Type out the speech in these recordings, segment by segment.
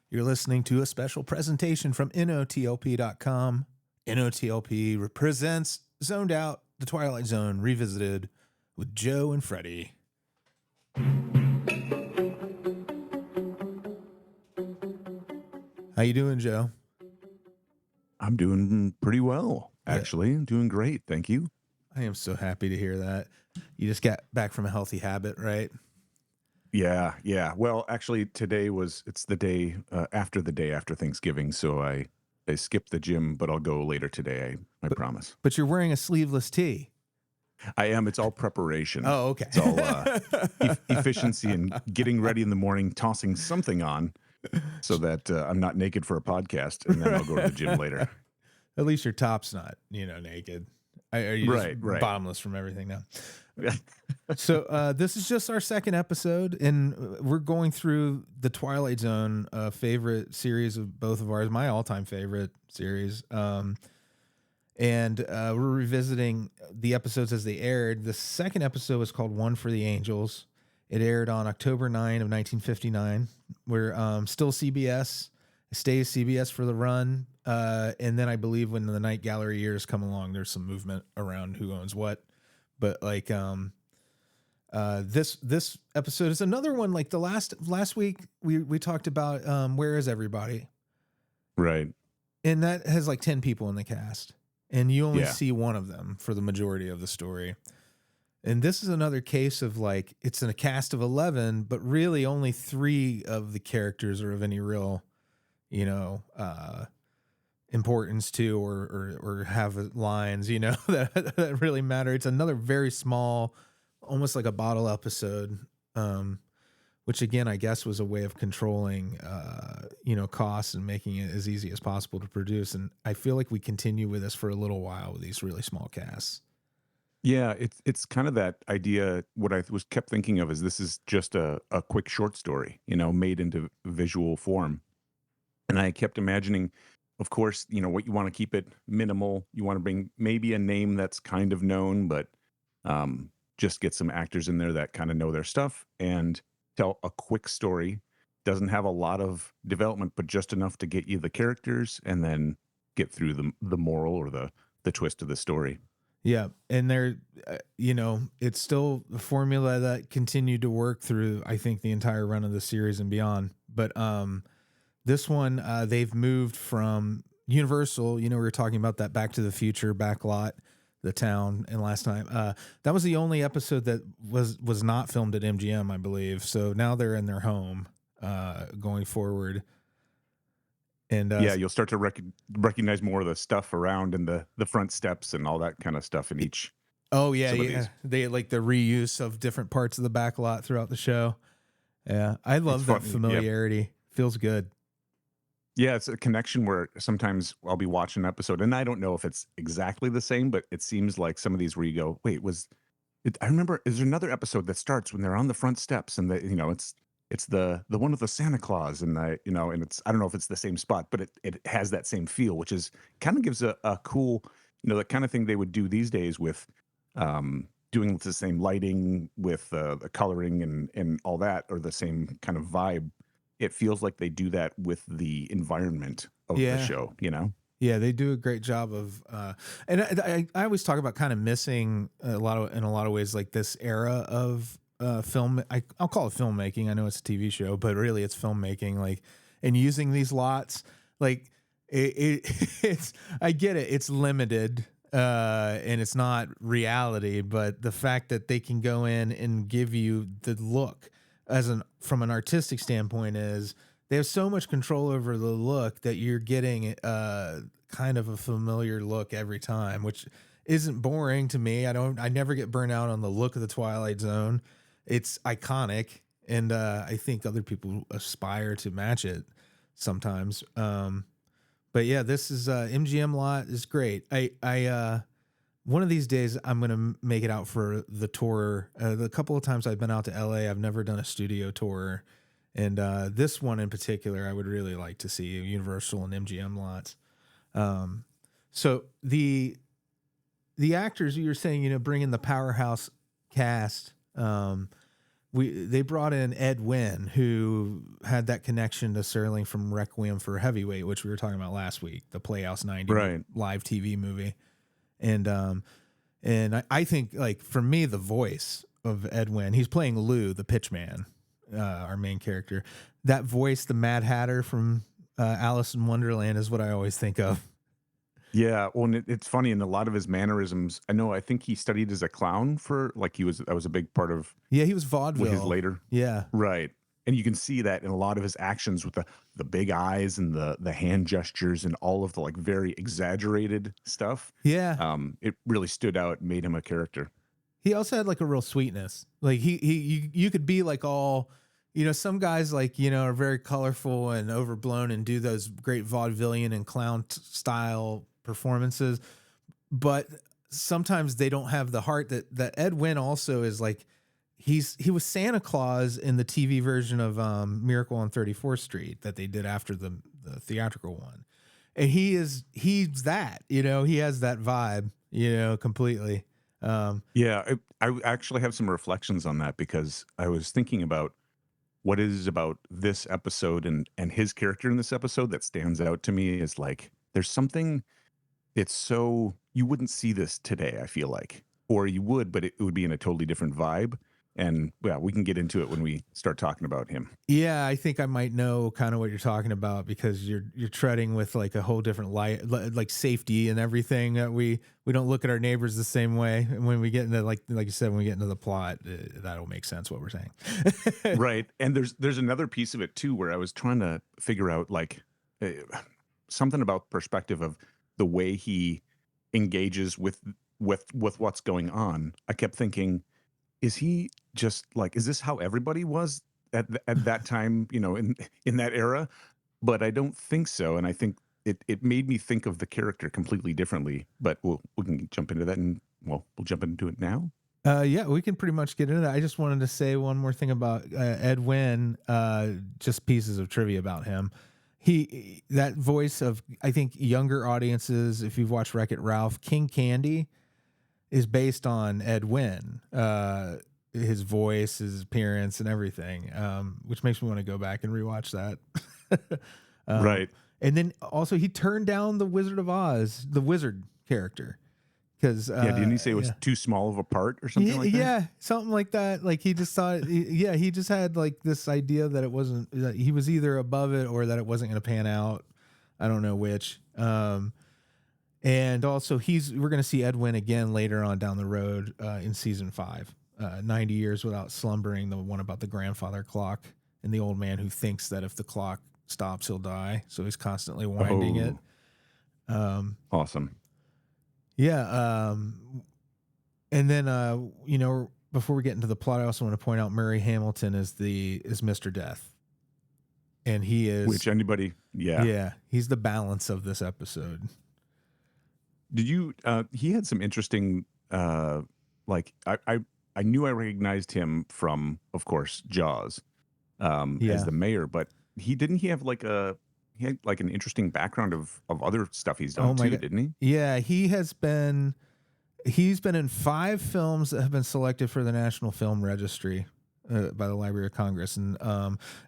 You're listening to a special presentation from NOTLP.com. NOTLP represents Zoned Out, the Twilight Zone revisited with Joe and Freddy. How you doing, Joe? I'm doing pretty well, actually. I'm doing great. Thank you. I am so happy to hear that. You just got back from a healthy habit, right? Yeah. Well, actually, it's the day after Thanksgiving, so I skipped the gym, but I'll go later today. I promise. But you're wearing a sleeveless tee. I am. It's all preparation. Oh, okay. It's all efficiency and getting ready in the morning, tossing something on so that I'm not naked for a podcast, and then I'll go to the gym later. At least your top's not, naked. Are you just Right. bottomless from everything now? So this is just our second episode, and we're going through the Twilight Zone, favorite series of both of ours, my all-time favorite series. And we're revisiting the episodes as they aired. The second episode was called One for the Angels. It aired on October 9 of 1959. We're still CBS. It stays CBS for the run. And then I believe when the Night Gallery years come along, there's some movement around who owns what. But like this episode is another one. Like the last week we talked about Where Is Everybody? Right. And that has like 10 people in the cast. And you only Yeah. see one of them for the majority of the story. And this is another case of like, it's in a cast of 11, but really only 3 of the characters are of any real, importance to, or have lines, that really matter. It's another very small, almost like a bottle episode, which again, I guess was a way of controlling, costs and making it as easy as possible to produce. And I feel like we continue with this for a little while with these really small casts. Yeah, it's kind of that idea. What I was kept thinking of is this is just a quick short story, made into visual form. And I kept imagining, of course, what you want to keep it minimal. You want to bring maybe a name that's kind of known, but just get some actors in there that kind of know their stuff and tell a quick story. Doesn't have a lot of development, but just enough to get you the characters and then get through the moral or the twist of the story. Yeah. And it's still a formula that continued to work through, I think, the entire run of the series and beyond. But this one, they've moved from Universal. We were talking about that Back to the Future backlot, the town, and last time. That was the only episode that was not filmed at MGM, I believe. So now they're in their home going forward. And you'll start to recognize more of the stuff around and the front steps and all that kind of stuff in each. Oh yeah. They like the reuse of different parts of the back lot throughout the show. Yeah, I love that familiarity. Yep. Feels good. Yeah, it's a connection where sometimes I'll be watching an episode and I don't know if it's exactly the same, but it seems like some of these where you go, wait, I remember, is there another episode that starts when they're on the front steps and it's the one with the Santa Claus and and it's, I don't know if it's the same spot, but it has that same feel, which is kind of gives a cool, the kind of thing they would do these days with doing the same lighting with the coloring and all that, or the same kind of vibe. It feels like they do that with the environment of the show, Yeah, they do a great job of, and I always talk about kind of missing in a lot of ways, like this era of film. I'll call it filmmaking. I know it's a TV show, but really it's filmmaking. Like, and using these lots, like it's I get it. It's limited, and it's not reality. But the fact that they can go in and give you the look from an artistic standpoint is they have so much control over the look that you're getting kind of a familiar look every time, which isn't boring to me. I never get burnt out on the look of the Twilight Zone. It's iconic, and I think other people aspire to match it sometimes. But yeah, this is MGM lot is great. I one of these days I'm gonna make it out for the tour. The couple of times I've been out to LA, I've never done a studio tour, and this one in particular, I would really like to see Universal and MGM lots. So the actors you were saying, bring in the powerhouse cast. they brought in Ed Wynn, who had that connection to Serling from Requiem for a Heavyweight, which we were talking about last week, the Playhouse 90 Right. live TV movie. And I think, like, for me, the voice of Ed Wynn, he's playing Lou, the pitchman, our main character. That voice, the Mad Hatter from Alice in Wonderland, is what I always think of. Yeah, well, and it's funny in a lot of his mannerisms. I think he studied as a clown for like that was a big part of Yeah, he was with his vaudeville. later. Yeah. Right. And you can see that in a lot of his actions with the big eyes and the hand gestures and all of the like very exaggerated stuff. Yeah. It really stood out and made him a character. He also had like a real sweetness. Like you could be like all, some guys, like, are very colorful and overblown and do those great vaudevillian and clown style performances, but sometimes they don't have the heart that Ed Wynn also is. Like, he was Santa Claus in the TV version of Miracle on 34th Street that they did after the theatrical one. And he's that, he has that vibe, completely. Yeah, I actually have some reflections on that because I was thinking about what is about this episode and his character in this episode that stands out to me is like there's something. It's so you wouldn't see this today, I feel like. Or you would, but it would be in a totally different vibe. And yeah, we can get into it when we start talking about him. Yeah, I think I might know kind of what you're talking about because you're treading with like a whole different light, like safety and everything. That we don't look at our neighbors the same way. And when we get into like you said, when we get into the plot, that'll make sense what we're saying. Right. And there's another piece of it too where I was trying to figure out like uh, something about perspective of the way he engages with what's going on. I kept thinking, is he just like, is this how everybody was at that time, in that era? But I don't think so. And I think it made me think of the character completely differently. But we can jump into that and we'll jump into it now. Yeah, we can pretty much get into that. I just wanted to say one more thing about Ed Wynn, just pieces of trivia about him. That voice of, I think, younger audiences, if you've watched Wreck-It Ralph, King Candy is based on Ed Wynn, his voice, his appearance, and everything, which makes me want to go back and rewatch that. Right. And then also he turned down the Wizard of Oz, the wizard character, because Yeah, didn't he say it was too small of a part or something like that? yeah, something like that. Like he just thought, he just had like this idea that it wasn't, that he was either above it or that it wasn't going to pan out. I don't know which. And also we're going to see Ed Wynn again later on down the road in season 5, 90 Years Without Slumbering, the one about the grandfather clock and the old man who thinks that if the clock stops, he'll die. So he's constantly winding it. Awesome. Yeah. And then, before we get into the plot, I also want to point out Murray Hamilton is Mr. Death. And he is, Which anybody, yeah, he's the balance of this episode. Did you? He had some interesting. Like I knew I recognized him from, of course, Jaws, as the mayor. But he have like he had like an interesting background of other stuff he's done too, didn't he? Yeah, he's been in 5 films that have been selected for the National Film Registry by the Library of Congress, and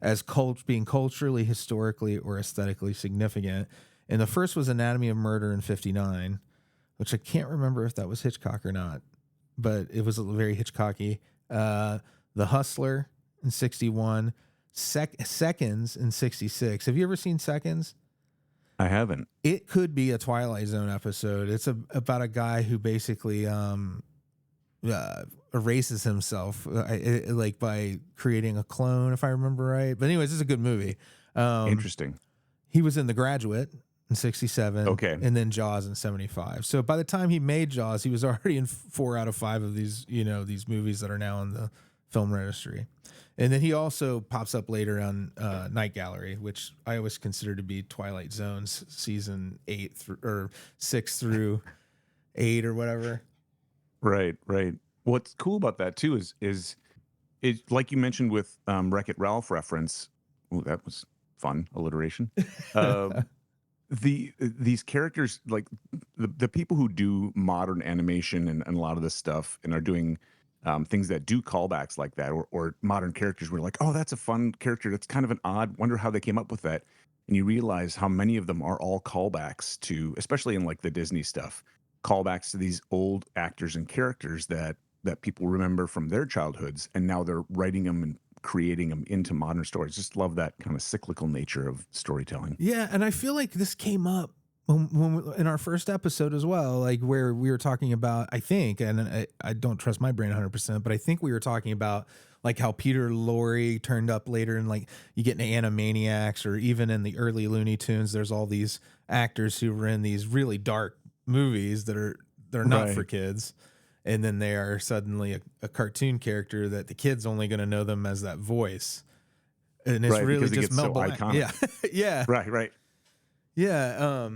as being culturally, historically, or aesthetically significant. And the first was Anatomy of Murder in '59. Which I can't remember if that was Hitchcock or not, but it was very Hitchcocky. The Hustler in '61, Seconds in '66. Have you ever seen Seconds? I haven't. It could be a Twilight Zone episode. It's about a guy who basically erases himself, like by creating a clone, if I remember right. But anyways, it's a good movie. Interesting. He was in The Graduate in '67. Okay. And then Jaws in '75. So by the time he made Jaws, he was already in 4 out of 5 of these, these movies that are now in the film registry. And then he also pops up later on Night Gallery, which I always consider to be Twilight Zone's season 6 through 8 or whatever. Right. What's cool about that too is it, like you mentioned with Wreck-It Ralph reference. Ooh, that was fun alliteration. These characters, like the people who do modern animation and a lot of this stuff and are doing things that do callbacks like that, or modern characters where like, oh, that's a fun character. That's kind of an odd. Wonder how they came up with that. And you realize how many of them are all callbacks to, especially in like the Disney stuff, callbacks to these old actors and characters that people remember from their childhoods, and now they're writing them and creating them into modern stories. Just love that kind of cyclical nature of storytelling. Yeah, and I feel like this came up in our first episode as well, like where we were talking about, I think, and I don't trust my brain 100%, but I think we were talking about like how Peter Lorre turned up later, and like you get into Animaniacs, or even in the early Looney Tunes, there's all these actors who were in these really dark movies they're not for Right. kids. And then they are suddenly a cartoon character that the kids only going to know them as that voice. And it's Right. really Because it just gets Mel so Blanc. iconic. Yeah. Yeah. Right. Right. Yeah.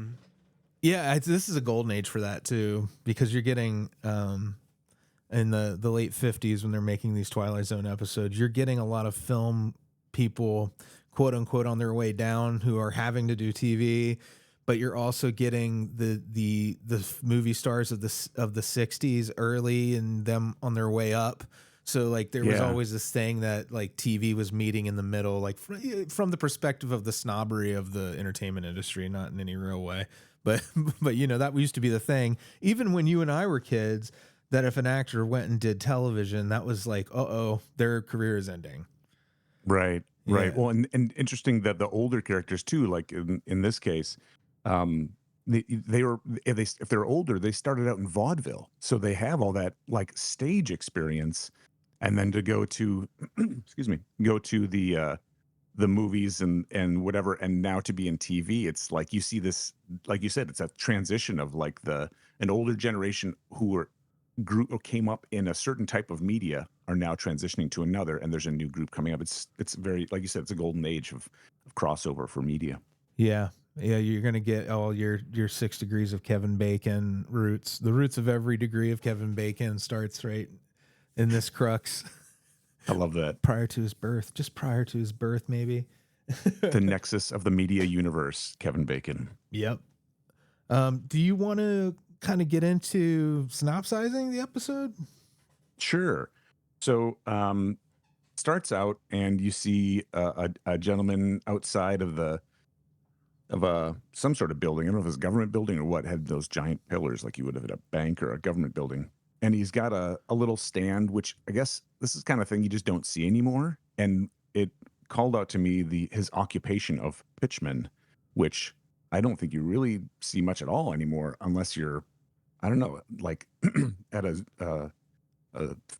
Yeah. This is a golden age for that too, because you're getting, in the late 50s when they're making these Twilight Zone episodes, you're getting a lot of film people, quote unquote, on their way down who are having to do TV, but you're also getting the movie stars of the 60s early and them on their way up. So like there was Yeah. always this thing that like TV was meeting in the middle, like from the perspective of the snobbery of the entertainment industry, not in any real way. But but that used to be the thing. Even when you and I were kids, that if an actor went and did television, that was like, uh-oh, their career is ending. Right, right. Yeah. Well, and interesting that the older characters too, like in this case, um, they were if they're older, they started out in vaudeville, so they have all that like stage experience, and then to go to, excuse me, go to the movies and whatever, and now to be in TV, it's like you see this, like you said, it's a transition of like the an older generation who were grew or came up in a certain type of media are now transitioning to another, and there's a new group coming up. It's very, like you said, it's a golden age of crossover for media. Yeah. Yeah, you're gonna get all your 6 degrees of Kevin Bacon roots. The roots of every degree of Kevin Bacon starts right in this crux I love that. prior to his birth, just prior to his birth, maybe. The nexus of the media universe, Kevin Bacon. Yep. Do you want to kind of get into synopsizing the episode? Sure. So starts out and you see a gentleman outside of the of a some sort of building. I don't know if it's a government building or what, had those giant pillars like you would have at a bank or a government building. And he's got a little stand, which I guess this is kind of thing you just don't see anymore. And it called out to me his occupation of pitchman, which I don't think you really see much at all anymore, unless you're, I don't know, like at a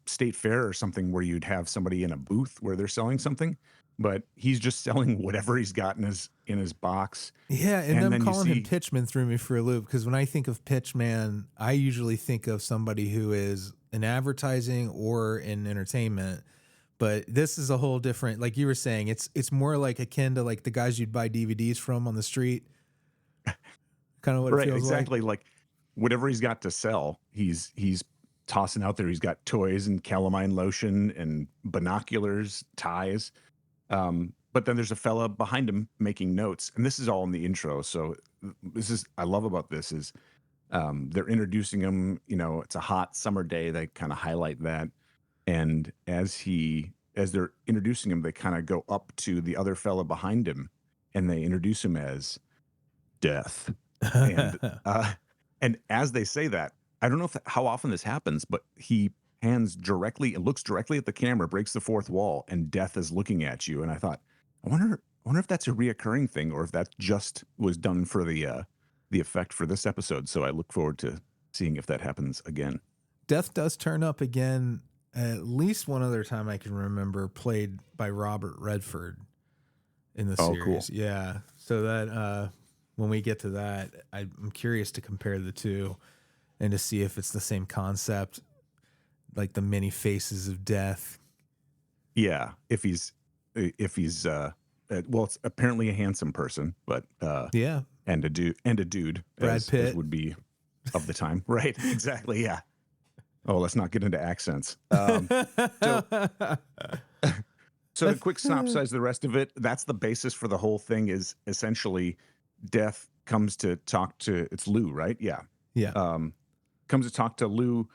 state fair or something where you'd have somebody in a booth where they're selling something, but he's just selling whatever he's got in his box. Yeah, and And them then you calling him see, Pitchman threw me for a loop, because when I think of Pitchman, I usually think of somebody who is in advertising or in entertainment. But this is a whole different, like you were saying, it's more like akin to like the guys you'd buy DVDs from on the street, kind of what it right, feels like. exactly, like whatever he's got to sell, he's tossing out there. He's got toys and calamine lotion and binoculars, ties. But then there's a fella behind him making notes, and this is all in the intro. So this is I love about this is they're introducing him. You know, it's a hot summer day. They kind of highlight that, and as they're introducing him, they kind of go up to the other fella behind him, and they introduce him as Death. And uh, and as they say that, I don't know how often this happens, but he hands directly and looks directly at the camera, breaks the fourth wall, and Death is looking at you. And I thought, I wonder if that's a reoccurring thing, or if that just was done for the effect for this episode. So I look forward to seeing if that happens again. Death does turn up again at least one other time I can remember, played by Robert Redford in the Oh, cool. series. Yeah. So that when we get to that, I'm curious to compare the two and to see if it's the same concept, like the many faces of death. Yeah, if he's well, it's apparently a handsome person, but Yeah. and a dude Brad as Pitt. would be of the time. Right. Exactly. Yeah. Oh, let's not get into accents. So so to quick synopsize the rest of it, that's the basis for the whole thing. Is essentially Death comes to talk to, it's Lou, right? Yeah. Yeah. Comes to talk to Lou,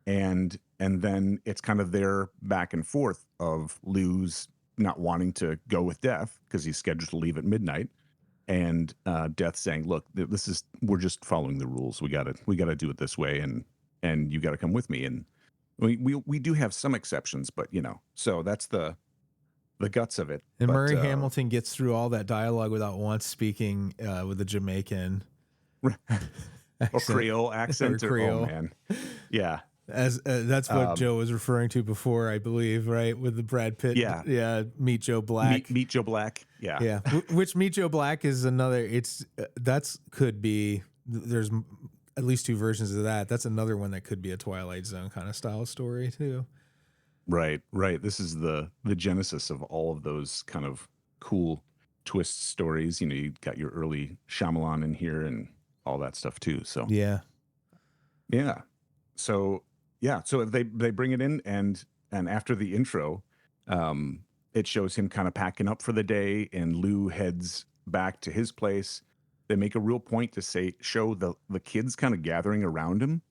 and And then it's kind of their back and forth of Lou's not wanting to go with Death because he's scheduled to leave at midnight, and Death saying, "Look, this is we're just following the rules. We gotta do it this way, and you got to come with me." And we do have some exceptions, but so that's the guts of it. And But Murray Hamilton gets through all that dialogue without once speaking with a Jamaican or accent. Creole accent, Or Creole. oh man, yeah. As that's what Joe was referring to before, I believe, right? With the Brad Pitt, Yeah. Meet Joe Black, Meet Joe Black, yeah. Which Meet Joe Black is another. It's could be. There's at least two versions of that. That's another one that could be a Twilight Zone kind of style story too. Right. This is the genesis of all of those kind of cool twist stories. You got your early Shyamalan in here and all that stuff too. So yeah. So they bring it in, and after the intro, it shows him kind of packing up for the day, and Lou heads back to his place. They make a real point to show the kids kind of gathering around him,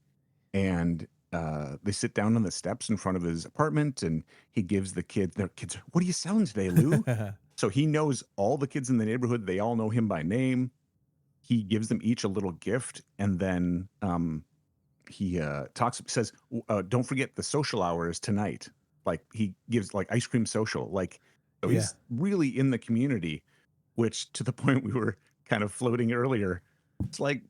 and they sit down on the steps in front of his apartment, and he gives their kids, "What are you selling today, Lou?" So he knows all the kids in the neighborhood. They all know him by name. He gives them each a little gift, and then he says, "Don't forget the social hours tonight." Like he gives like ice cream social, so he's really in the community, which to the point we were kind of floating earlier. It's like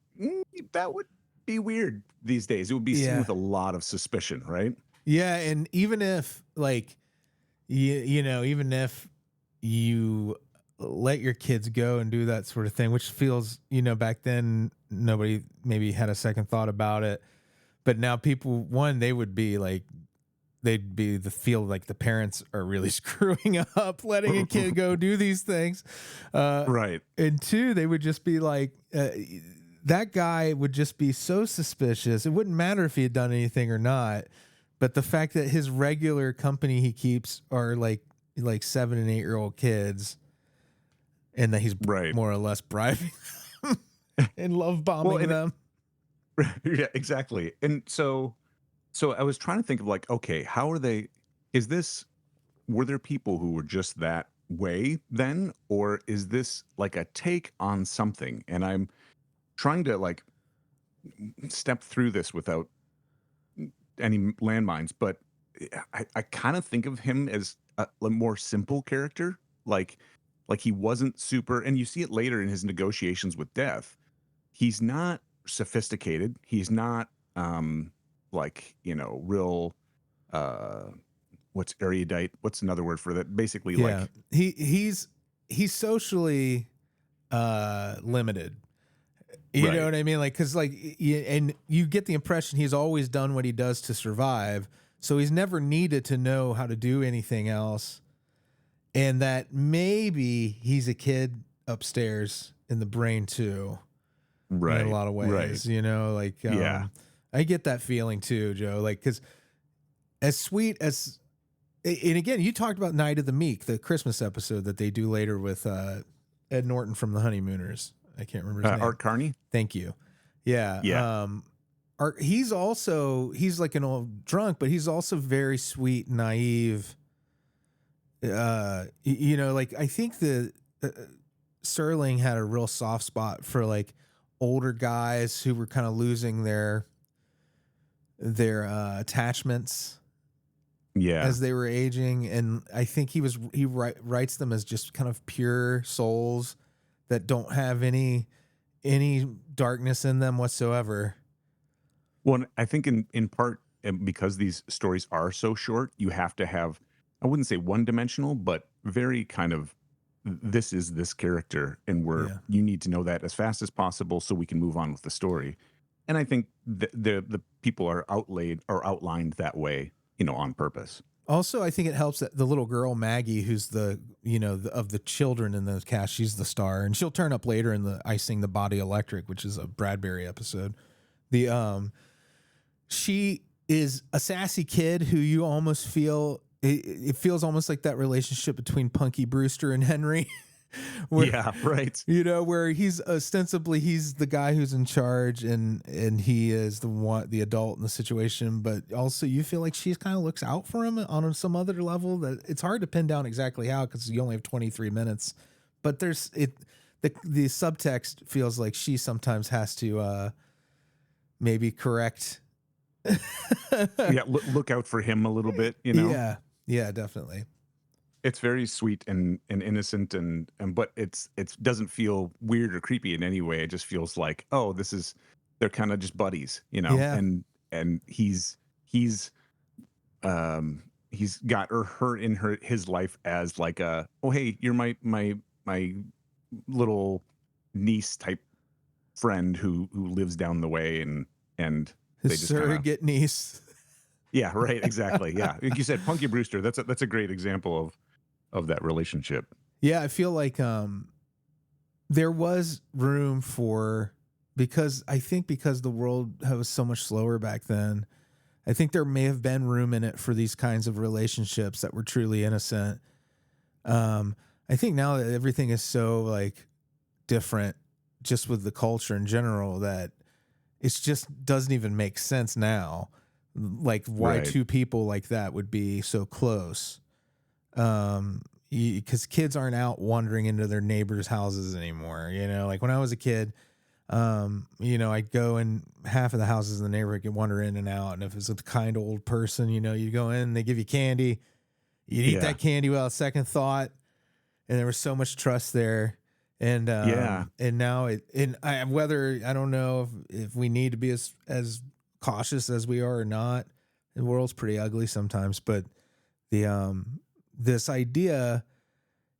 that would be weird these days. It would be seen with a lot of suspicion, right? Yeah, and even if even if you let your kids go and do that sort of thing, which feels, back then nobody maybe had a second thought about it. But now people, they would be like, feel like the parents are really screwing up, letting a kid go do these things. Right. And two, they would just be like, that guy would just be so suspicious. It wouldn't matter if he had done anything or not. But the fact that his regular company he keeps are like 7 and 8 year old kids, and that he's more or less bribing them and love bombing them. Yeah, exactly. And so I was trying to think of like, okay, how are they? Were there people who were just that way then, or is this like a take on something? And I'm trying to like step through this without any landmines, but I kind of think of him as a more simple character, like he wasn't super, and you see it later in his negotiations with Death. He's not sophisticated. He's not real what's erudite? What's another word for that? Basically, like he's socially limited. You know what I mean? Like, because and you get the impression he's always done what he does to survive, so he's never needed to know how to do anything else, and that maybe he's a kid upstairs in the brain too. Right. In a lot of ways, I get that feeling too, Joe. Like, because as sweet as, and again, you talked about Night of the Meek, the Christmas episode that they do later with Ed Norton from The Honeymooners. I can't remember his name. Art Carney. Thank you. Yeah. He's like an old drunk, but he's also very sweet, naive. I think the Serling had a real soft spot for like older guys who were kind of losing their attachments as they were aging, and I think he writes them as just kind of pure souls that don't have any darkness in them whatsoever. Well, I think in part because these stories are so short, you have to have, I wouldn't say one dimensional, but very kind of, this is this character, and you need to know that as fast as possible so we can move on with the story. And I think the people are outlined that way, on purpose. Also, I think it helps that the little girl Maggie, who's of the children in the cast, she's the star, and she'll turn up later in the I Sing the Body Electric, which is a Bradbury episode. She is a sassy kid who you almost feel. It feels almost like that relationship between Punky Brewster and Henry, where Yeah, right. where he's the guy who's in charge, and he is the adult in the situation, but also you feel like she kind of looks out for him on some other level that it's hard to pin down exactly how, because you only have 23 minutes, but the subtext feels like she sometimes has to maybe correct. Yeah, look out for him a little bit, you know? Yeah, yeah, definitely. It's very sweet and innocent and but it's doesn't feel weird or creepy in any way. It just feels like, oh, this is they're kind of just buddies, you know? Yeah, And he's he's got her in his life as like a, oh hey, you're my little niece type friend who lives down the way and his they just kind of, surrogate niece. yeah, right, exactly. Yeah. Like you said, Punky Brewster, that's a great example of that relationship. Yeah, I feel like there was room for, because I think because the world was so much slower back then, I think there may have been room in it for these kinds of relationships that were truly innocent. Um, I think now that everything is so like different, just with the culture in general, that it's just doesn't even make sense now. Like why Right. two people like that would be so close. Because kids aren't out wandering into their neighbors' houses anymore. Like when I was a kid, I'd go in half of the houses in the neighborhood, could wander in and out. And if it's a kind old person, you go in, they give you candy, you'd eat Yeah. that candy without second thought. And there was so much trust there. Yeah. And now whether, I don't know if we need to be as cautious as we are or not. The world's pretty ugly sometimes, but this idea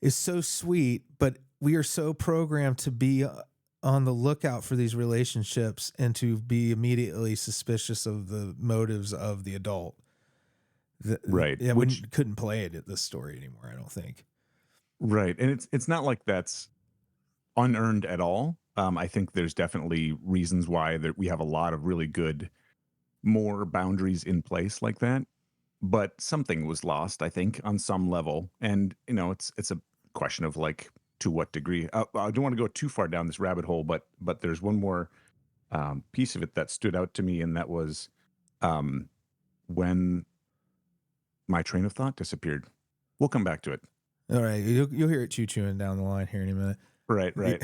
is so sweet, but we are so programmed to be on the lookout for these relationships and to be immediately suspicious of the motives of the adult. Right. Yeah, we Which couldn't play it at this story anymore, I don't think. right. And it's not like that's unearned at all. I think there's definitely reasons why that we have a lot of really good more boundaries in place like that. But something was lost, I think, on some level. And it's a question of like to what degree. I don't want to go too far down this rabbit hole, but there's one more piece of it that stood out to me, and that was um, when my train of thought disappeared. We'll come back to it. All right, you'll hear it chewing down the line here in a minute. Right, right.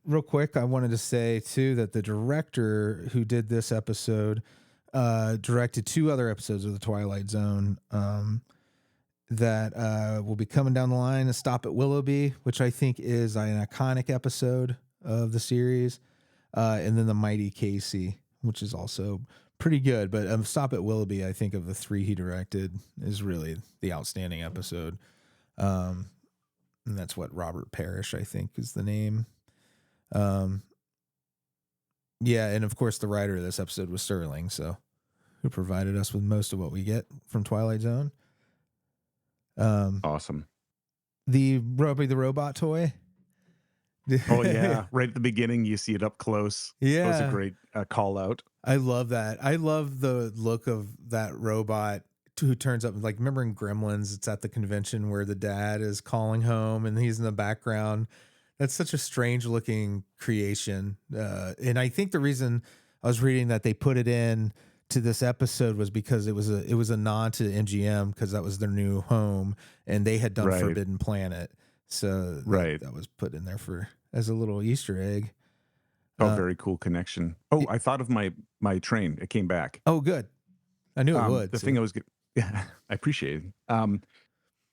Real quick, I wanted to say too that the director who did this episode directed two other episodes of the Twilight Zone that will be coming down the line. A Stop at Willoughby, which I think is an iconic episode of the series, and then The Mighty Casey, which is also pretty good. But Stop at Willoughby, I think of the three he directed, is really the outstanding episode. And that's what Robert Parrish, I think, is the name. Yeah, and of course the writer of this episode was Sterling, so who provided us with most of what we get from Twilight Zone. Awesome. The Roby the robot toy. Oh yeah, right at the beginning, you see it up close. That was a Yeah, great call out. I love that. I love the look of that robot who turns up. Like, remember in Gremlins, it's at the convention where the dad is calling home and he's in the background. That's such a strange looking creation. And I think the reason I was reading that they put it in to this episode was because it was a nod to MGM, because that was their new home and they had done Right, Forbidden Planet. So right. that was put in there as a little Easter egg. Oh, Uh, very cool connection. Oh, I thought of my train. It came back. oh, good. I knew it would. The So. thing I was get yeah, I appreciate it.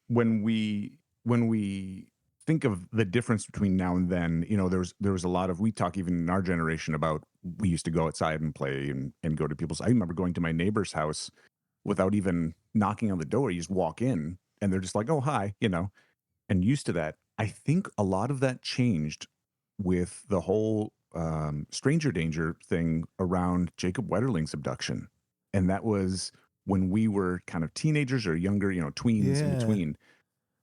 When we think of the difference between now and then, there was a lot of, we talk even in our generation about, we used to go outside and play and go to people's. I remember going to my neighbor's house without even knocking on the door. You just walk in and they're just like, "Oh, hi," and used to that. I think a lot of that changed with the whole stranger danger thing around Jacob Wetterling's abduction. And that was when we were kind of teenagers or younger, tweens in Yeah. between.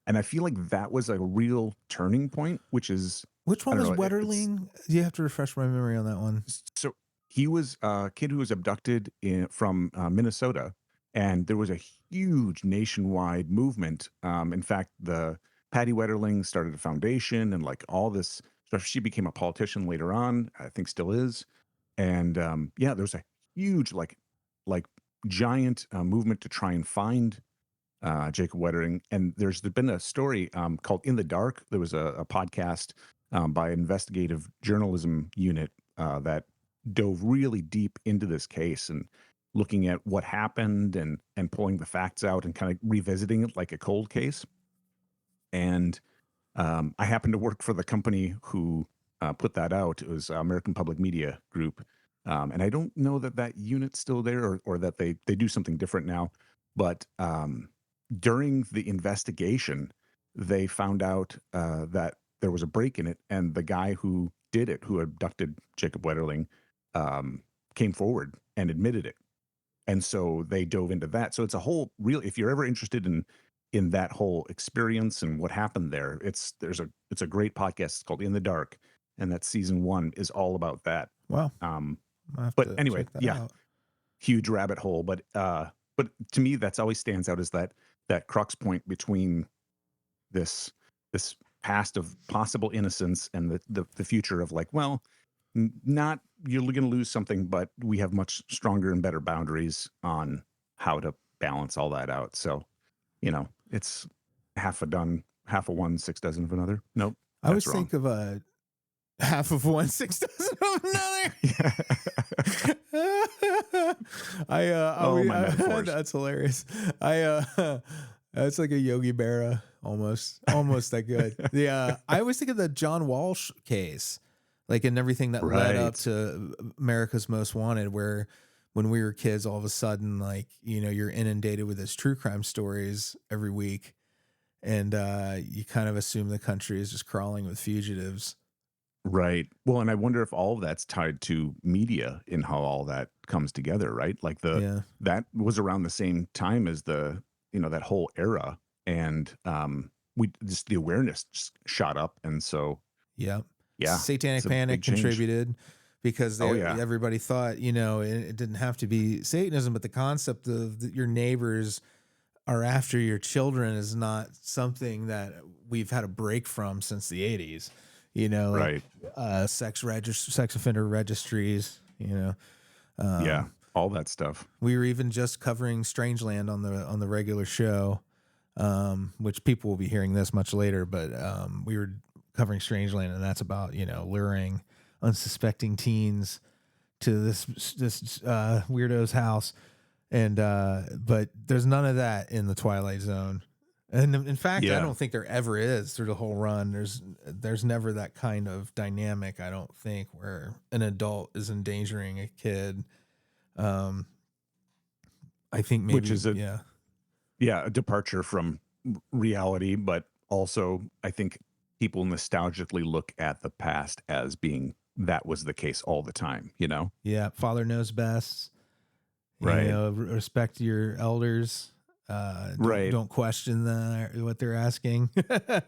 And I feel like that was a real turning point, which is, Which I one don't was know, it's Wetterling? You have to refresh my memory on that one. so he was a kid who was abducted from Minnesota, and there was a huge nationwide movement. In fact, the Patty Wetterling started a foundation and like all this stuff. She became a politician later on, I think still is. And yeah, there was a huge, like giant movement to try and find Jacob Wettering. And there's been a story called In the Dark. There was a podcast by investigative journalism unit that dove really deep into this case and looking at what happened and pulling the facts out and kind of revisiting it like a cold case. And I happened to work for the company who put that out. It was American Public Media Group. And I don't know that that unit's still there or that they do something different now. But during the investigation, they found out that there was a break in it. And the guy who did it, who abducted Jacob Wetterling, came forward and admitted it. And so they dove into that. So it's a whole real, if you're ever interested in that whole experience and what happened there, it's a great podcast. It's called In the Dark, and that season 1 is all about that. Wow. I'll have But to anyway, check that yeah, out. huge rabbit hole. But to me, that's always stands out as that crux point between this past of possible innocence and the future of like, well, not you're going to lose something, but we have much stronger and better boundaries on how to balance all that out. So, it's half a one, 6 dozen of another. Nope. I always that's wrong. think of a half of one, 6 dozen of another. Oh, my metaphors. That's hilarious. That's like a Yogi Berra almost that good. Yeah, I always think of the John Walsh case, like in everything that led up Right. to America's Most Wanted, where when we were kids, all of a sudden, like, you're inundated with his true crime stories every week, and you kind of assume the country is just crawling with fugitives. Right. Well, and I wonder if all of that's tied to media in how all that comes together, right? Like Yeah. that was around the same time as that whole era. And we just the awareness just shot up. And so, Yep. yeah, Satanic it's a Panic big change. contributed because Oh, yeah. everybody thought, it didn't have to be Satanism, but the concept of your neighbors are after your children is not something that we've had a break from since the 80s. Right. Sex offender registries, Yeah. All that stuff. we were even just covering Strangeland on the regular show, which people will be hearing this much later, but we were covering Strangeland, and that's about luring unsuspecting teens to this weirdo's house, and but there's none of that in the Twilight Zone, and in fact, I Yeah. don't think there ever is through the whole run. There's never that kind of dynamic, I don't think, where an adult is endangering a kid. I think maybe, Which is a departure from reality, but also I think people nostalgically look at the past as being that was the case all the time, yeah, father knows best. Right. Respect your elders. Right. Don't question what they're asking.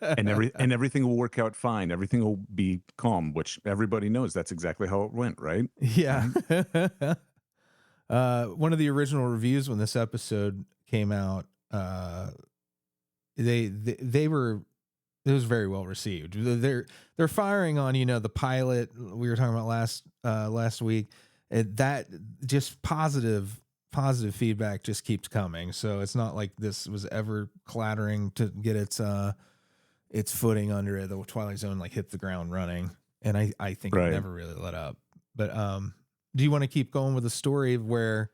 and everything will work out fine. Everything will be calm, which everybody knows that's exactly how it went, right? Yeah. One of the original reviews when this episode came out, they were, it was very well received. They're firing on the pilot we were talking about last week. That just positive feedback just keeps coming. So it's not like this was ever clattering to get its footing under it. The Twilight Zone like hit the ground running, and I think Right. it never really let up. But do you want to keep going with the story of where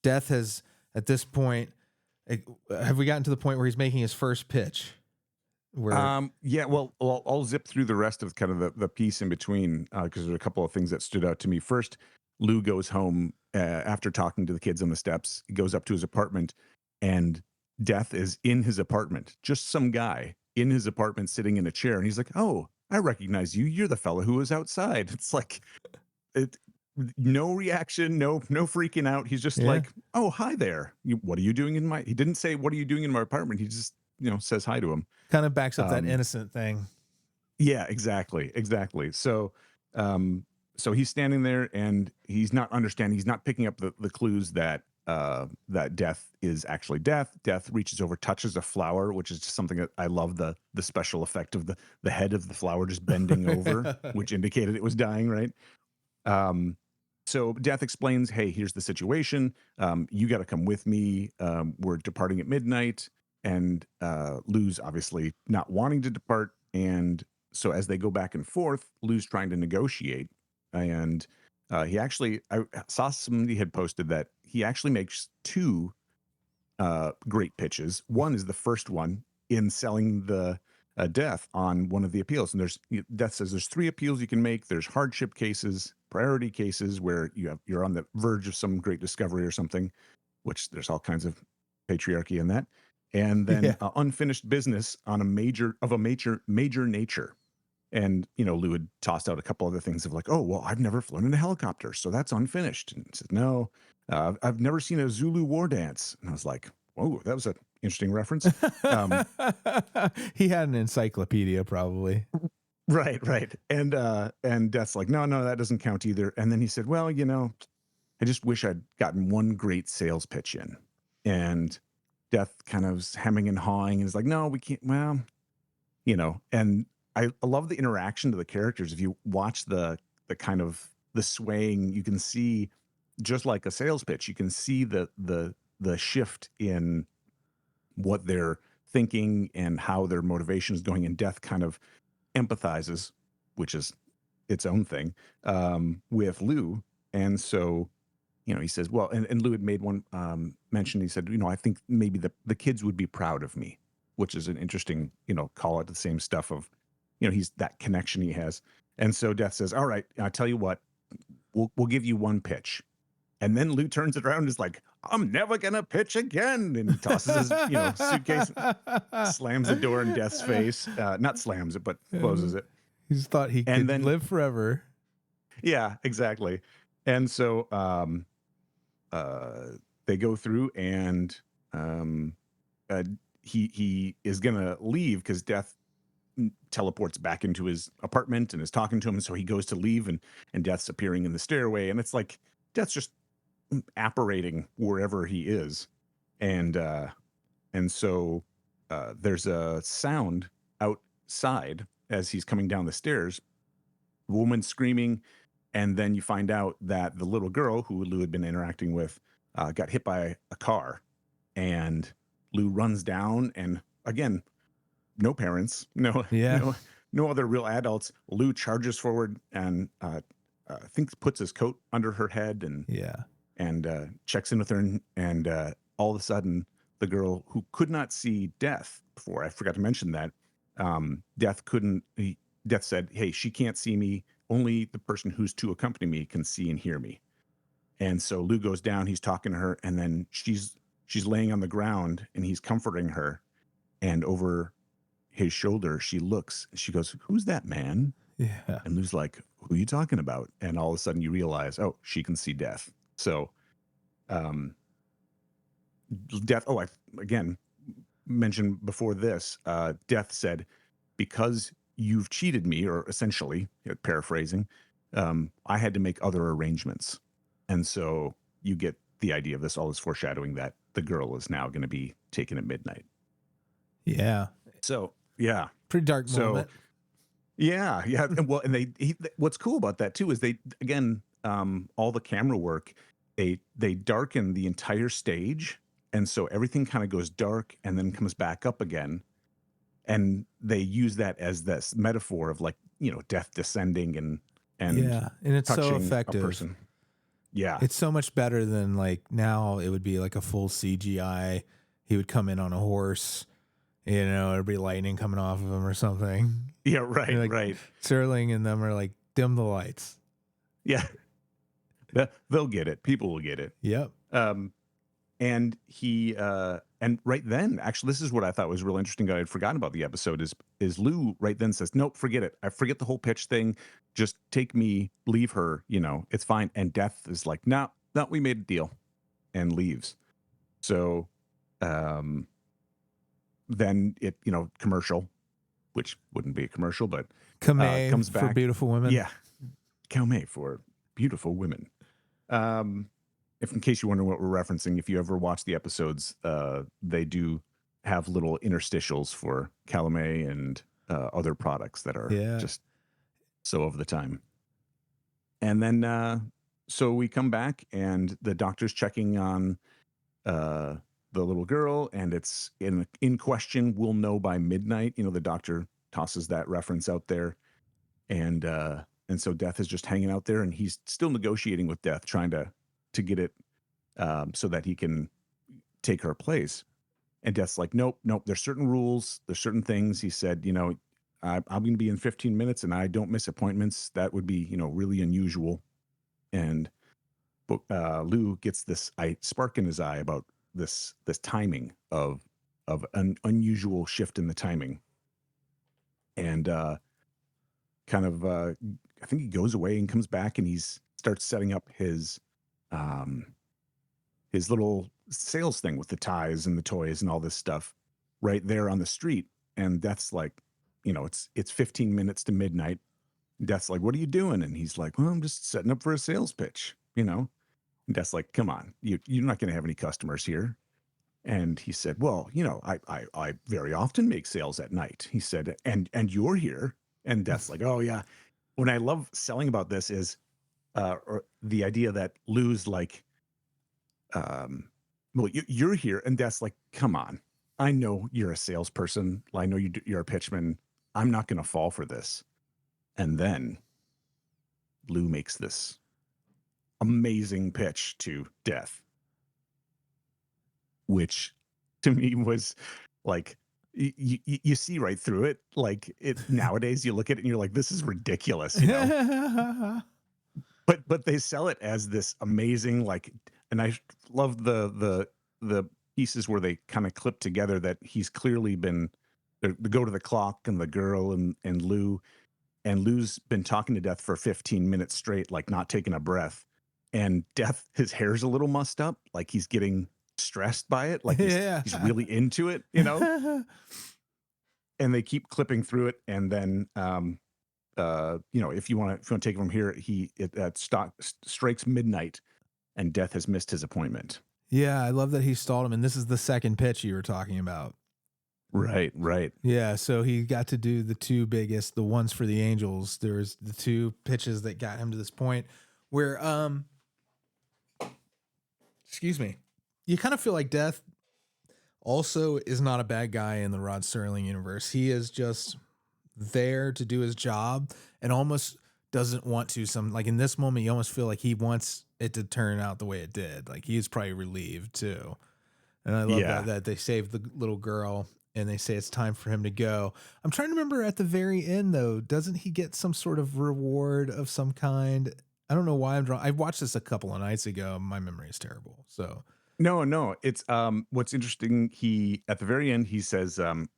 Death has at this point? Have we gotten to the point where he's making his first pitch? Yeah, well, I'll zip through the rest of kind of the piece in between because there's a couple of things that stood out to me. First, Lou goes home after talking to the kids on the steps. He goes up to his apartment, and Death is in his apartment. Just some guy in his apartment sitting in a chair, and he's like, "Oh, I recognize you. You're the fella who was outside." It's like, no reaction, no freaking out. He's just like, "Oh, hi there. What are you doing in my?" He didn't say, "What are you doing in my apartment?" He just says hi to him. Kind of backs up that innocent thing. Yeah, exactly. So, so he's standing there and he's not understanding. He's not picking up the clues that that Death is actually Death. Death reaches over, touches a flower, which is just something that I love, the special effect of the head of the flower just bending over, which indicated it was dying, right? Um, so Death explains, hey, here's the situation. You got to come with me. We're departing at midnight. And Lou's obviously not wanting to depart. And so as they go back and forth, Lou's trying to negotiate. And he actually, I saw somebody had posted that he actually makes two great pitches. One is the first one in selling the Death on one of the appeals. And Death says there's three appeals you can make. There's hardship cases, priority cases where you're on the verge of some great discovery or something, which there's all kinds of patriarchy in that. And then Yeah. unfinished business on a major nature. And Lou had tossed out a couple other things of like, oh well, I've never flown in a helicopter, so that's unfinished. And he said, no, I've never seen a Zulu war dance. And I was like, whoa, that was an interesting reference. He had an encyclopedia, probably. Right. And Death's like, no, that doesn't count either. And then he said, well, I just wish I'd gotten one great sales pitch in. And Death kind of was hemming and hawing and is like, no, we can't. Well, and I love the interaction to the characters. If you watch the kind of the swaying, you can see, just like a sales pitch, you can see the shift in what they're thinking and how their motivation is going. And Death kind of empathizes, which is its own thing, with Lou. And so, he says, well, and Lou had made one mention. He said, I think maybe the kids would be proud of me, which is an interesting, call out to the same stuff of, he's that connection he has. And so Death says, all right, I'll tell you what, we'll give you one pitch. And then Lou turns it around and is like, I'm never going to pitch again. And he tosses his, suitcase, slams the door in Death's face. Not slams it, but closes it. He just thought he could live forever. Yeah, exactly. And so they go through and he is going to leave because Death teleports back into his apartment and is talking to him. And so he goes to leave and Death's appearing in the stairway. And it's like Death's just apparating wherever he is. And so there's a sound outside as he's coming down the stairs, woman screaming. And then you find out that the little girl who Lou had been interacting with got hit by a car. And Lou runs down, and again, no parents, no other real adults. Lou charges forward and puts his coat under her head and checks in with her. And all of a sudden, the girl who could not see Death before, I forgot to mention that, Death said, hey, she can't see me. Only the person who's to accompany me can see and hear me. And so Lou goes down, he's talking to her, and then she's laying on the ground and he's comforting her. And over his shoulder, she looks, she goes, who's that man? Yeah. And Lou's like, who are you talking about? And all of a sudden you realize, oh, she can see Death. So Death, I again mentioned before this, Death said, because you've cheated me, or essentially, paraphrasing, I had to make other arrangements. And so you get the idea of this, all this foreshadowing that the girl is now going to be taken at midnight. Yeah. So, yeah. Pretty dark moment. Yeah. Well, and what's cool about that too is they, again, all the camera work, they darken the entire stage. And so everything kind of goes dark and then comes back up again. And they use that as this metaphor of like, Death descending and it's so effective. A person. Yeah. It's so much better than like now it would be like a full CGI. He would come in on a horse, there'd be lightning coming off of him or something. Yeah, right, like, right. Serling and them are like, dim the lights. Yeah. They'll get it. People will get it. Yep. And he and right then, actually, this is what I thought was real interesting. I had forgotten about the episode. Is Lou right then says, nope, forget it. I forget the whole pitch thing. Just take me, leave her. It's fine. And Death is like, no, we made a deal, and leaves. So, then it commercial, which wouldn't be a commercial, but comes back for beautiful women. Yeah, Kamei for beautiful women. if in case you wonder what we're referencing, if you ever watch the episodes, they do have little interstitials for Calumet and other products that are Yeah. just so over the time. And then, so we come back, and the doctor's checking on uh, the little girl, and it's in question. We'll know by midnight. You know, the doctor tosses that reference out there, and so Death is just hanging out there, and he's still negotiating with Death, trying to get it so that he can take her place. And Death's like, nope, nope. There's certain rules. There's certain things. He said, you know, I'm going to be in 15 minutes, and I don't miss appointments. That would be, you know, really unusual. And Lou gets this spark in his eye about this timing of an unusual shift in the timing, and kind of I think he goes away and comes back, and he's starts setting up um, his little sales thing with the ties and the toys and all this stuff right there on the street. And Death's like, you know, it's 15 minutes to midnight. Death's like, what are you doing? And he's like, well, I'm just setting up for a sales pitch, you know. And Death's like, come on, you're not going to have any customers here. And he said, well, you know, I very often make sales at night. He said, and you're here. And Death's like, oh yeah. What I love selling about this is or the idea that Lou's like, well, you're here. And Death's like, come on. I know you're a salesperson. I know you're a pitchman. I'm not going to fall for this. And then Lou makes this amazing pitch to Death, which to me was like, you see right through it. Like it nowadays, you look at it and you're like, this is ridiculous, you know. But they sell it as this amazing, like, and I love the pieces where they kind of clip together that he's clearly been the go to the clock and the girl and Lou, and Lou's been talking to Death for 15 minutes straight, like not taking a breath. And Death, his hair's a little mussed up, like he's getting stressed by it, like Yeah. he's really into it, you know. And they keep clipping through it, and then you know, if you want to take it from here, strikes midnight, and Death has missed his appointment. Yeah, I love that he stalled him, and this is the second pitch you were talking about. Right, right. Yeah, so he got to do the two biggest, the ones for the Angels. There's the two pitches that got him to this point where, excuse me, you kind of feel like Death also is not a bad guy in the Rod Serling universe. He is just there to do his job and almost doesn't want to. Like in this moment, you almost feel like he wants it to turn out the way it did. Like he's probably relieved too. And I love that they saved the little girl and they say it's time for him to go. I'm trying to remember at the very end though, doesn't he get some sort of reward of some kind? I don't know why I'm drawing. I watched this a couple of nights ago. My memory is terrible. So No. It's what's interesting, he at the very end he says and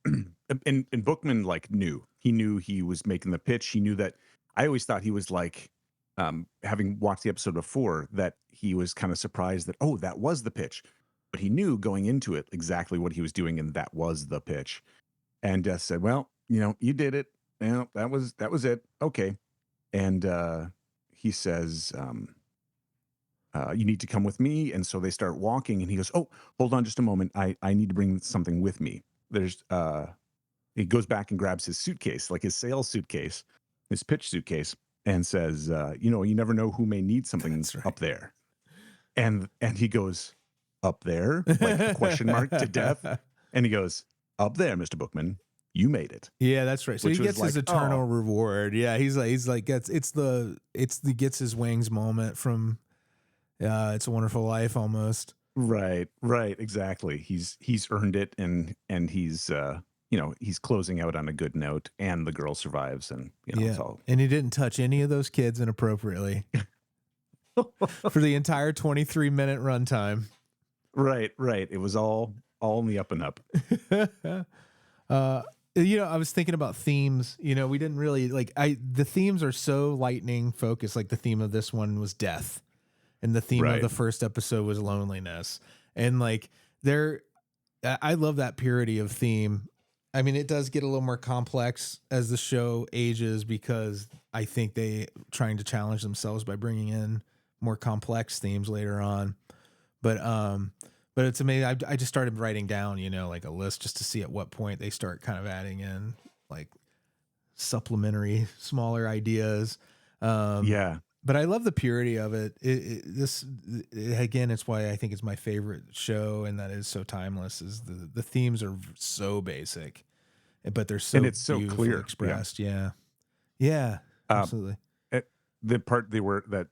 Bookman like knew he was making the pitch. He knew that. I always thought he was like having watched the episode before, that he was kind of surprised that, oh, that was the pitch. But he knew going into it exactly what he was doing, and that was the pitch. And Death said, well, you know, you did it. You know, that was it. Okay. And he says, you need to come with me. And so they start walking, and he goes, oh, hold on just a moment. I need to bring something with me. He goes back and grabs his suitcase, like his sales suitcase, his pitch suitcase, and says, you know, you never know who may need something up there. And he goes, up there, like a question mark to Death. And he goes, up there, Mr. Bookman, you made it. Yeah, that's right. So he gets like, his eternal reward. Yeah, he's like gets gets his wings moment from It's a Wonderful Life almost. Right, exactly. He's earned it, and he's you know, he's closing out on a good note, and the girl survives, and you know, it's all. And he didn't touch any of those kids inappropriately for the entire 23-minute runtime. Right. It was all in the up and up. You know, I was thinking about themes. You know, we didn't really the themes are so lightning focused. Like the theme of this one was death, and the theme of the first episode was loneliness. And like I love that purity of theme. I mean, it does get a little more complex as the show ages because I think they trying to challenge themselves by bringing in more complex themes later on. But but it's amazing. I just started writing down, like a list just to see at what point they start kind of adding in like supplementary smaller ideas. Um, Yeah. but I love the purity of it. Again, it's why I think it's my favorite show, and that is so timeless. Is the themes are so basic, but they're And so it's so beautifully clear. Yeah. expressed. Yeah, yeah, Uh, absolutely. the part they were that,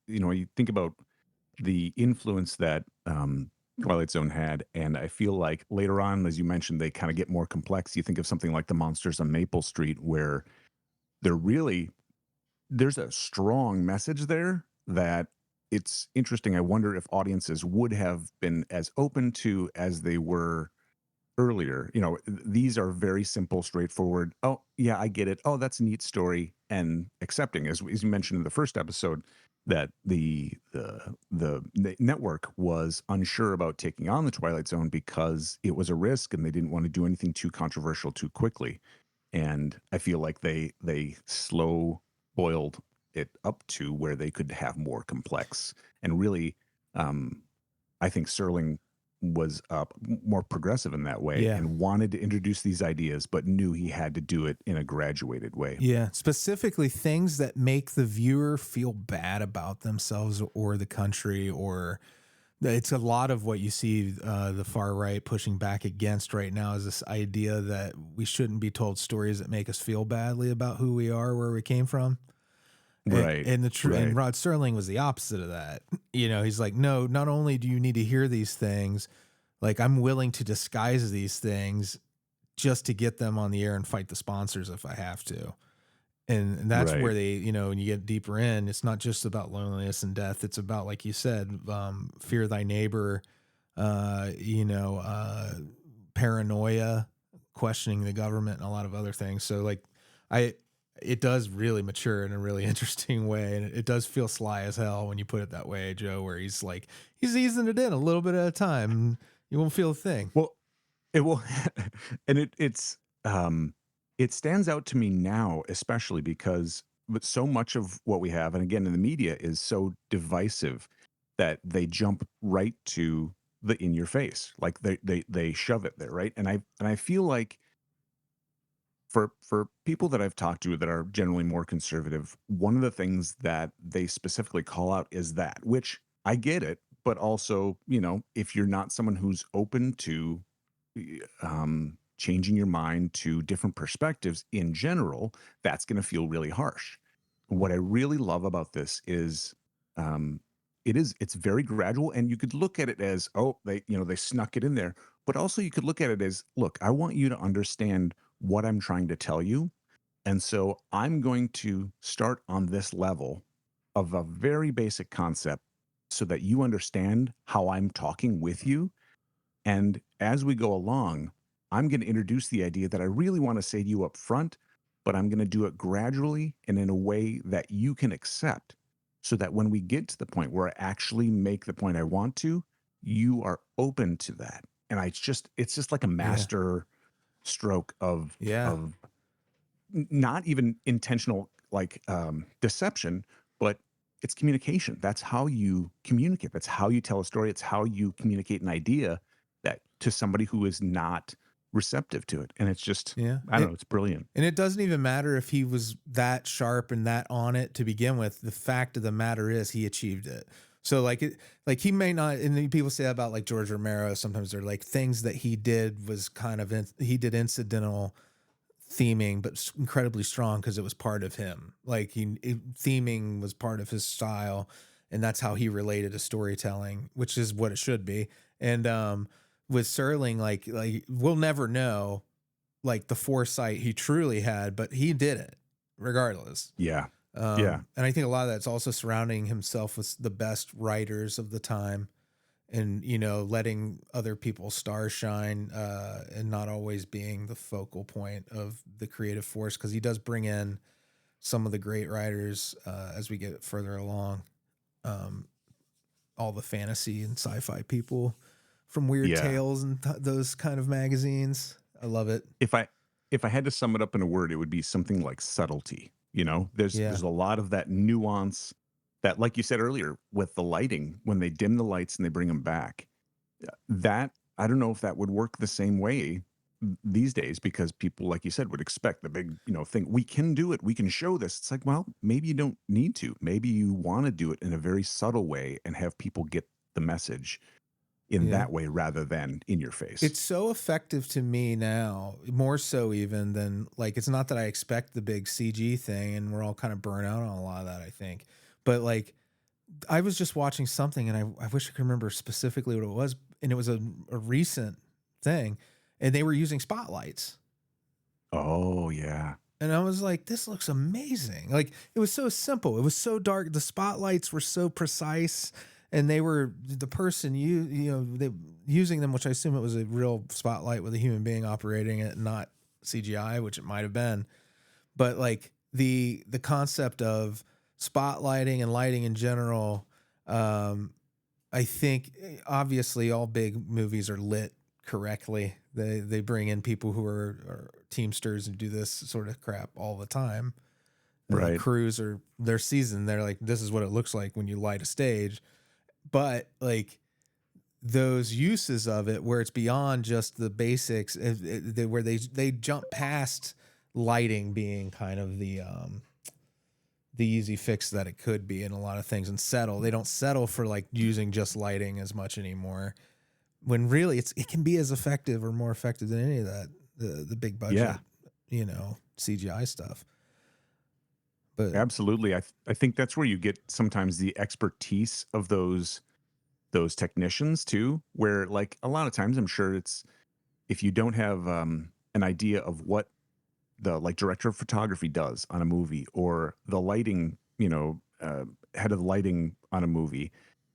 you think about the influence that Twilight Zone had, and I feel like later on, as you mentioned, they kind of get more complex. You think of something like the Monsters on Maple Street, where they're really there's a strong message there that it's interesting. I wonder if audiences would have been as open to as they were earlier. These are very simple, straightforward. Oh, yeah, I get it. Oh, that's a neat story, and accepting, as you mentioned in the first episode, that the network was unsure about taking on the Twilight Zone because it was a risk, and they didn't want to do anything too controversial too quickly. And I feel like they slow boiled it up to where they could have more complex and really. Um, I think Serling was more progressive in that way Yeah, and wanted to introduce these ideas, but knew he had to do it in a graduated way. yeah. Specifically, things that make the viewer feel bad about themselves or the country, or it's a lot of what you see the far right pushing back against right now is this idea that we shouldn't be told stories that make us feel badly about who we are, where we came from. Right, And right, Rod Serling was the opposite of that. He's like, no, not only do you need to hear these things, like I'm willing to disguise these things just to get them on the air and fight the sponsors if I have to. And that's right, where they, when you get deeper in, it's not just about loneliness and death. It's about, like you said, fear thy neighbor, uh, you know, uh, paranoia, questioning the government, and a lot of other things. So, like, I, it does really mature in a really interesting way, and it does feel sly as hell when you put it that way, Joe. Where he's like, he's easing it in a little bit at a time, and you won't feel a thing. Well, it will, and it stands out to me now, especially because with so much of what we have, and again in the media, is so divisive that they jump right to the in your face, like they shove it there, right? And I feel like for people that I've talked to that are generally more conservative, one of the things that they specifically call out is that, which I get it, but also, if you're not someone who's open to changing your mind to different perspectives in general, that's going to feel really harsh. What I really love about this is um, it's very gradual, and you could look at it as, oh, they snuck it in there, but also you could look at it as, look, I want you to understand what I'm trying to tell you. And so I'm going to start on this level of a very basic concept so that you understand how I'm talking with you. And as we go along, I'm going to introduce the idea that I really want to say to you up front, but I'm going to do it gradually and in a way that you can accept so that when we get to the point where I actually make the point I want to, you are open to that. And it's just like a Yeah, master stroke of yeah, of not even intentional like deception, but it's communication. That's how you communicate. That's how you tell a story. It's how you communicate an idea that to somebody who is not receptive to it. And it's just, yeah. I don't know, it's brilliant. And it doesn't even matter if he was that sharp and that on it to begin with. The fact of the matter is he achieved it. So like he may not, and then people say that about like George Romero. Sometimes they're like things that he did was kind of, he did incidental theming, but incredibly strong because it was part of him. Like theming was part of his style. And that's how he related to storytelling, which is what it should be. And, with Serling, like we'll never know like the foresight he truly had, but he did it regardless. Yeah. Yeah. And I think a lot of that's also surrounding himself with the best writers of the time, and letting other people's stars shine, and not always being the focal point of the creative force, because he does bring in some of the great writers as we get further along. Um, all the fantasy and sci-fi people from Weird Yeah. Tales and those kind of magazines. I love it. If I had to sum it up in a word, it would be something like subtlety. There's Yeah. a lot of that nuance that, like you said earlier, with the lighting, when they dim the lights and they bring them back, that I don't know if that would work the same way these days, because people, like you said, would expect the big, thing. We can do it. We can show this. It's like, well, maybe you don't need to. Maybe you want to do it in a very subtle way and have people get the message in Yeah. that way rather than in your face. It's so effective to me now, more so even than like, it's not that I expect the big CG thing and we're all kind of burnt out on a lot of that, I think. But like, I was just watching something and I wish I could remember specifically what it was. And it was a recent thing and they were using spotlights. Oh, yeah. And I was like, this looks amazing. Like it was so simple. It was so dark. The spotlights were so precise and they were the person they using them, which I assume it was a real spotlight with a human being operating it, not CGI, which it might have been. But like the concept of spotlighting and lighting in general, I think obviously all big movies are lit correctly. They bring in people who are teamsters and do this sort of crap all the time. And the Right. crews are they're seasoned. They're like, this is what it looks like when you light a stage. But like those uses of it where it's beyond just the basics, where they jump past lighting being kind of the easy fix that it could be in a lot of things and settle. They don't settle for like using just lighting as much anymore. When really it can be as effective or more effective than any of that, the big budget, Yeah. CGI stuff. But Absolutely. I think that's where you get sometimes the expertise of those technicians too, where like a lot of times I'm sure it's, if you don't have an idea of what the like director of photography does on a movie, or the lighting, head of the lighting on a movie,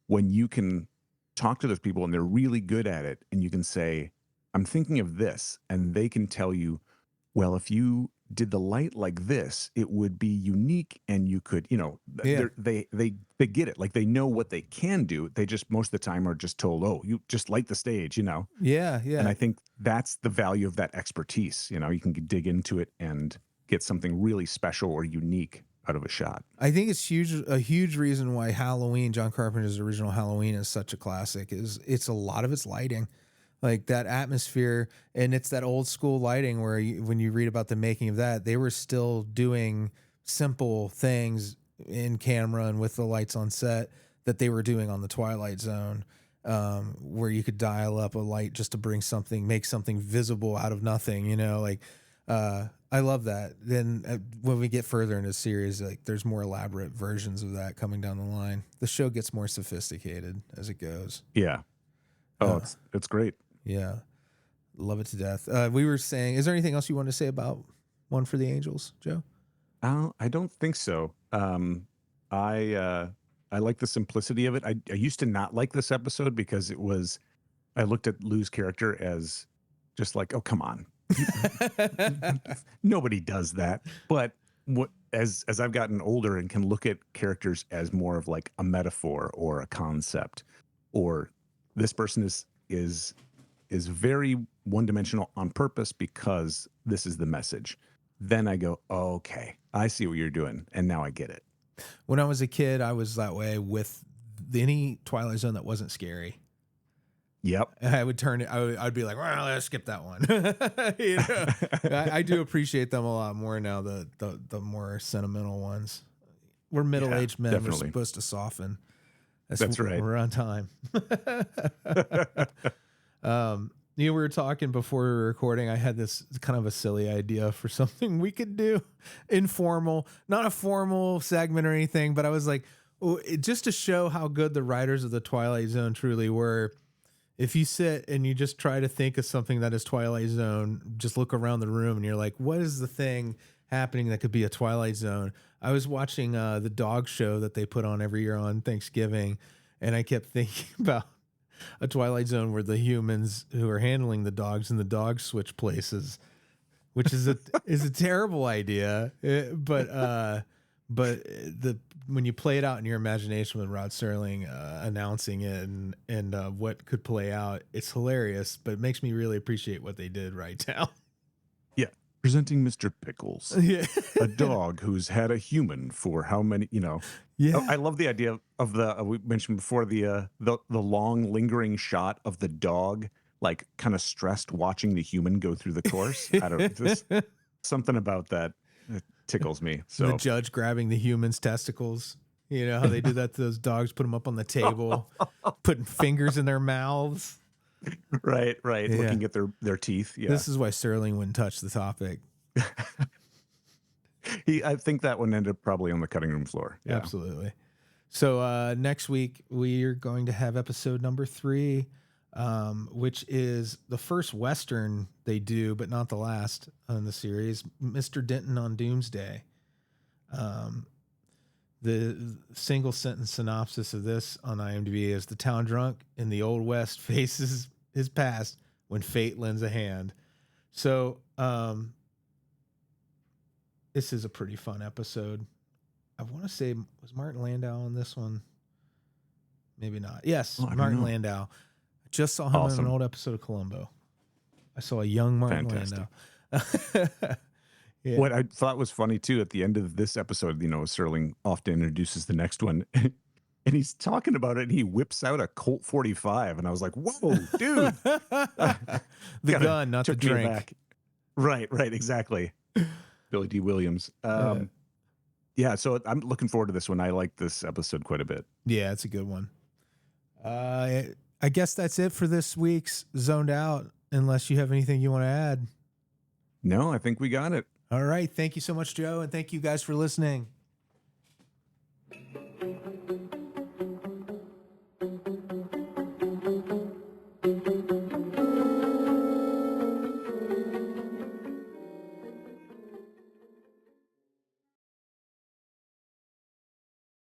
when you can talk to those people and they're really good at it, and you can say, I'm thinking of this, and they can tell you, well, if you did the light like this, it would be unique, and you could, yeah, they get it. Like they know what they can do. They just most of the time are just told, oh, you just light the stage. yeah, And yeah. I think that's the value of that expertise. You can dig into it and get something really special or unique out of a shot. I think it's huge. A huge reason why Halloween, John Carpenter's original Halloween, is such a classic is it's a lot of its lighting, like that atmosphere, and it's that old school lighting where when you read about the making of that, they were still doing simple things in camera and with the lights on set that they were doing on the Twilight Zone, where you could dial up a light just to make something visible out of nothing. I love that. Then when we get further into the series, like there's more elaborate versions of that coming down the line. The show gets more sophisticated as it goes. Yeah. Oh, Uh, it's great. yeah, love it to death. We were saying, is there anything else you want to say about One for the Angels, Joe? I don't think so. I like the simplicity of it. I used to not like this episode because I looked at Lou's character as just like, oh, come on. Nobody does that. But as I've gotten older and can look at characters as more of like a metaphor or a concept, or this person is very one dimensional on purpose because this is the message. Then I go, oh, okay, I see what you're doing, and now I get it. When I was a kid, I was that way with any Twilight Zone that wasn't scary. Yep. I would turn it. I'd be like, well, let's skip that one. I do appreciate them a lot more now. The more sentimental ones. We're middle aged men. Definitely. We're supposed to soften. That's right. We're on time. We were talking before we were recording. I had this kind of a silly idea for something we could do, informal, not a formal segment or anything. But I was like, just to show how good the writers of the Twilight Zone truly were. If you sit and you just try to think of something that is Twilight Zone, just look around the room and you're like, what is the thing happening that could be a Twilight Zone? I was watching the dog show that they put on every year on Thanksgiving, and I kept thinking about a Twilight Zone where the humans who are handling the dogs and the dogs switch places, which is a terrible idea. But when you play it out in your imagination with Rod Serling announcing it and what could play out, it's hilarious. But it makes me really appreciate what they did right now. Yeah. Presenting Mr. Pickles, Yeah. a dog who's had a human for how many, Yeah. I love the idea of the we mentioned before the long lingering shot of the dog like kind of stressed watching the human go through the course. I don't this something about that tickles me. The So judge grabbing the human's testicles. You know how they do that to those dogs, put them up on the table, putting fingers in their mouths. right, Yeah. looking at their teeth. Yeah. This is why Sterling wouldn't touch the topic. I think that one ended up probably on the cutting room floor. Yeah. Absolutely. So next week we are going to have episode number 3, which is the first Western they do, but not the last in the series. Mr. Denton on Doomsday. The single sentence synopsis of this on IMDb is: the town drunk in the Old West faces his past when fate lends a hand. So this is a pretty fun episode. I want to say, was Martin Landau on this one? Maybe not. Yes, Martin Landau. I just saw him in an old episode of Columbo. I saw a young Martin Landau. Yeah. What I thought was funny too, at the end of this episode, Serling often introduces the next one, and he's talking about it, and he whips out a Colt 45, and I was like, "Whoa, dude!" The gun, not the drink. Right, exactly. Billy D. Williams. Yeah, so I'm looking forward to this one. I like this episode quite a bit. Yeah, it's a good one. I guess that's it for this week's Zoned Out, unless you have anything you want to add. No, I think we got it. All right. Thank you so much, Joe, and thank you guys for listening.